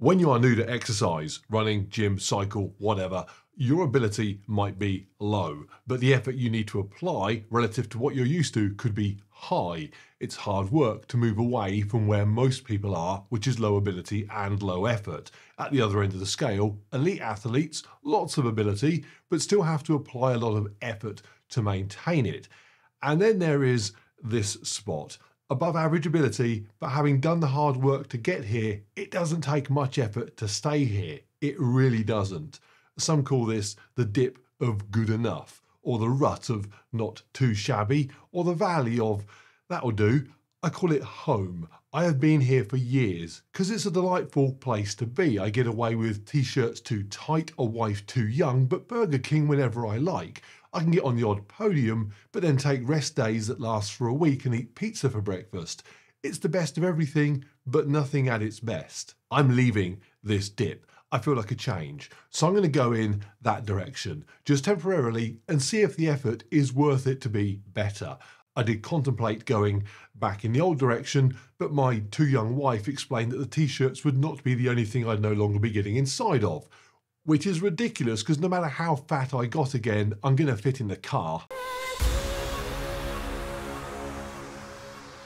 When you are new to exercise, running, gym, cycle, whatever, your ability might be low, but the effort you need to apply relative to what you're used to could be high. It's hard work to move away from where most people are, which is low ability and low effort. At the other end of the scale, elite athletes, lots of ability, but still have to apply a lot of effort to maintain it. And then there is this spot. Above average ability, but having done the hard work to get here, it doesn't take much effort to stay here. It really doesn't. Some call this the dip of good enough, or the rut of not too shabby, or the valley of that'll do. I call it home. I have been here for years because it's a delightful place to be. I get away with t-shirts too tight, a wife too young, but Burger King whenever I like. I can get on the odd podium, but then take rest days that last for a week and eat pizza for breakfast. It's the best of everything, but nothing at its best. I'm leaving this dip. I feel like a change. So I'm going to go in that direction, just temporarily, and see if the effort is worth it to be better. I did contemplate going back in the old direction, but my too young wife explained that the t-shirts would not be the only thing I'd no longer be getting inside of. Which is ridiculous because no matter how fat I got again, I'm going to fit in the car.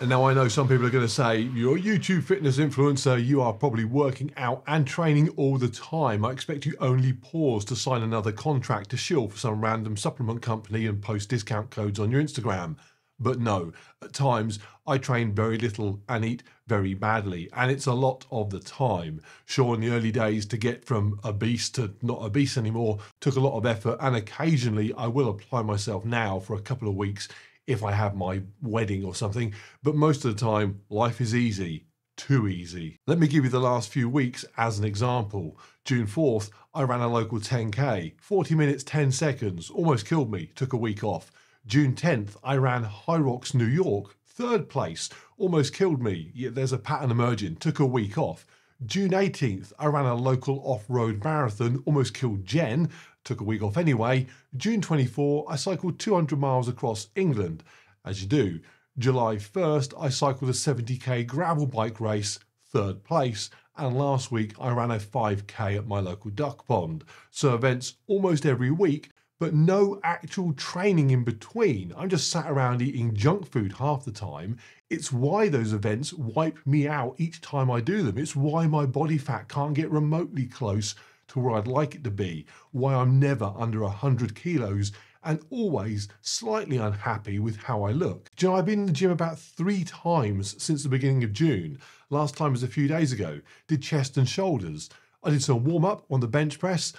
And now I know some people are going to say, you're a YouTube fitness influencer, you are probably working out and training all the time. I expect you only pause to sign another contract to shill for some random supplement company and post discount codes on your Instagram. But no, at times I train very little and eat very badly, and it's a lot of the time. Sure, in the early days to get from obese to not obese anymore took a lot of effort, and occasionally I will apply myself now for a couple of weeks if I have my wedding or something, but most of the time life is easy. Too easy. Let me give you the last few weeks as an example. June 4th, I ran a local 10K, 40 minutes, 10 seconds, almost killed me, took a week off. June 10th, I ran High Rocks, New York, 3rd place, almost killed me, yet there's a pattern emerging, took a week off. June 18th, I ran a local off-road marathon, almost killed Jen, took a week off anyway. June 24, I cycled 200 miles across England, as you do. July 1st, I cycled a 70k gravel bike race, 3rd place, and last week I ran a 5k at my local duck pond. So events almost every week, but no actual training in between. I'm just sat around eating junk food half the time. It's why those events wipe me out each time I do them. It's why my body fat can't get remotely close to where I'd like it to be, why I'm never under 100 kilos and always slightly unhappy with how I look. Do you know, I've been in the gym about 3 times since the beginning of June. Last time was a few days ago. Did chest and shoulders. I did some warm up on the bench press,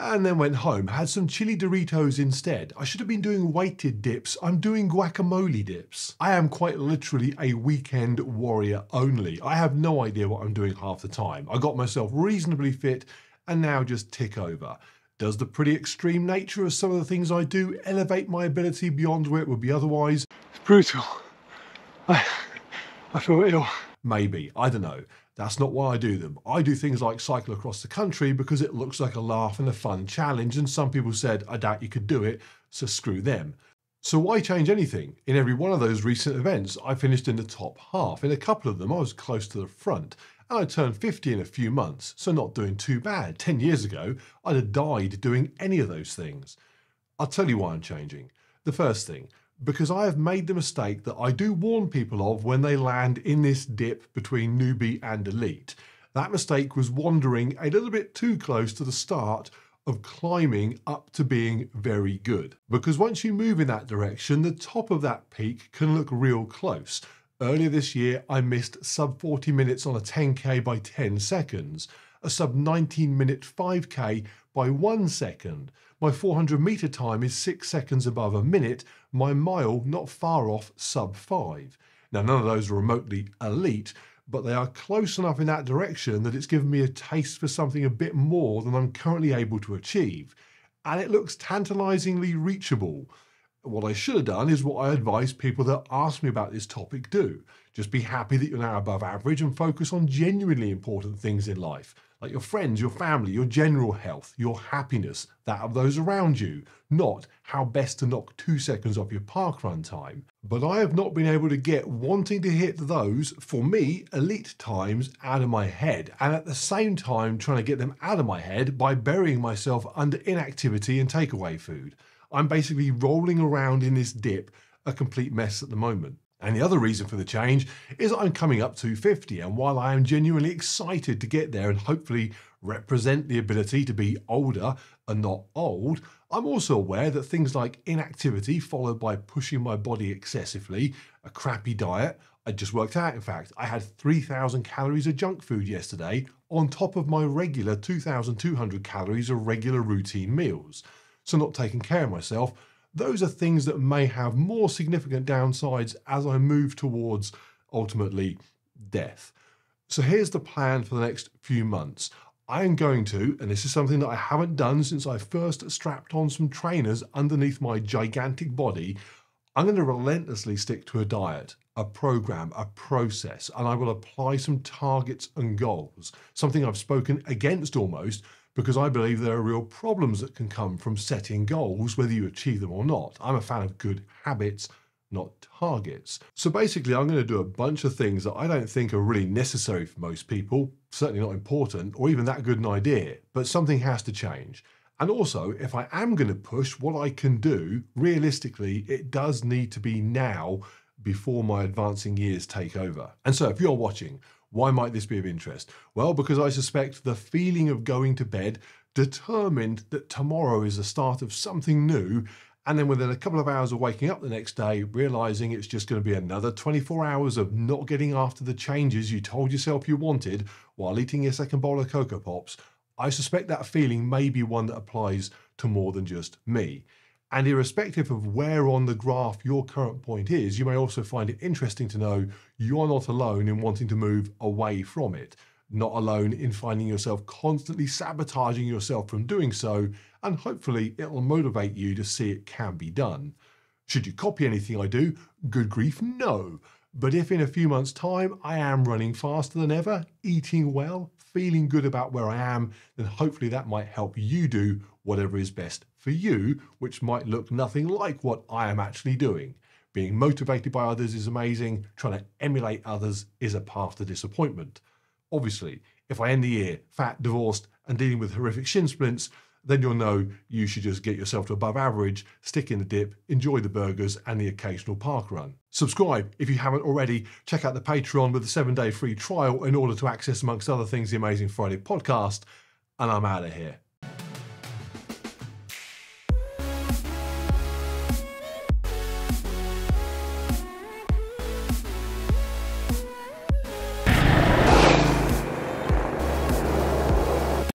and then went home, had some chili Doritos instead. I should have been doing weighted dips. I'm doing guacamole dips. I am quite literally a weekend warrior only. I have no idea what I'm doing half the time. I got myself reasonably fit and now just tick over. Does the pretty extreme nature of some of the things I do elevate my ability beyond where it would be otherwise? It's brutal. I feel ill. Maybe, I don't know. That's not why I do them. I do things like cycle across the country because it looks like a laugh and a fun challenge, and some people said, I doubt you could do it, so screw them. So why change anything? In every one of those recent events, I finished in the top half. In a couple of them, I was close to the front. And I turned 50 in a few months, so not doing too bad. 10 years ago, I'd have died doing any of those things. I'll tell you why I'm changing. The first thing, because I have made the mistake that I do warn people of when they land in this dip between newbie and elite. That mistake was wandering a little bit too close to the start of climbing up to being very good. Because once you move in that direction, the top of that peak can look real close. Earlier this year, I missed sub 40 minutes on a 10k by 10 seconds, a sub 19-minute 5k by 1 second. My 400 meter time is 6 seconds above a minute, my mile not far off sub 5. Now, none of those are remotely elite, but they are close enough in that direction that it's given me a taste for something a bit more than I'm currently able to achieve. And it looks tantalizingly reachable. What I should have done is what I advise people that ask me about this topic do. Just be happy that you're now above average and focus on genuinely important things in life, like your friends, your family, your general health, your happiness, that of those around you, not how best to knock 2 seconds off your parkrun time. But I have not been able to get wanting to hit those, for me, elite times out of my head, and at the same time trying to get them out of my head by burying myself under inactivity and takeaway food. I'm basically rolling around in this dip, a complete mess at the moment. And the other reason for the change is I'm coming up to 50, and while I am genuinely excited to get there and hopefully represent the ability to be older and not old, I'm also aware that things like inactivity followed by pushing my body excessively, a crappy diet, I just worked out in fact, I had 3,000 calories of junk food yesterday on top of my regular 2,200 calories of regular routine meals. So not taking care of myself, those are things that may have more significant downsides as I move towards, ultimately, death. So here's the plan for the next few months. I am going to, and this is something that I haven't done since I first strapped on some trainers underneath my gigantic body, I'm going to relentlessly stick to a diet, a program, a process, and I will apply some targets and goals, something I've spoken against almost, because I believe there are real problems that can come from setting goals, whether you achieve them or not. I'm a fan of good habits, not targets. So basically, I'm going to do a bunch of things that I don't think are really necessary for most people, certainly not important, or even that good an idea, but something has to change. And also, if I am going to push what I can do, realistically, it does need to be now before my advancing years take over. And so if you're watching, why might this be of interest? Well, because I suspect the feeling of going to bed, determined that tomorrow is the start of something new, and then within a couple of hours of waking up the next day, realizing it's just going to be another 24 hours of not getting after the changes you told yourself you wanted while eating your second bowl of Cocoa Pops, I suspect that feeling may be one that applies to more than just me. And irrespective of where on the graph your current point is, you may also find it interesting to know you are not alone in wanting to move away from it, not alone in finding yourself constantly sabotaging yourself from doing so, and hopefully it'll motivate you to see it can be done. Should you copy anything I do? Good grief, no. But if in a few months' time I am running faster than ever, eating well, feeling good about where I am, then hopefully that might help you do whatever is best for you, which might look nothing like what I am actually doing. Being motivated by others is amazing, trying to emulate others is a path to disappointment. Obviously, if I end the year fat, divorced, and dealing with horrific shin splints, then you'll know you should just get yourself to above average, stick in the dip, enjoy the burgers and the occasional park run. Subscribe if you haven't already. Check out the Patreon with the 7-day free trial in order to access, amongst other things, the Amazing Friday podcast. And I'm out of here.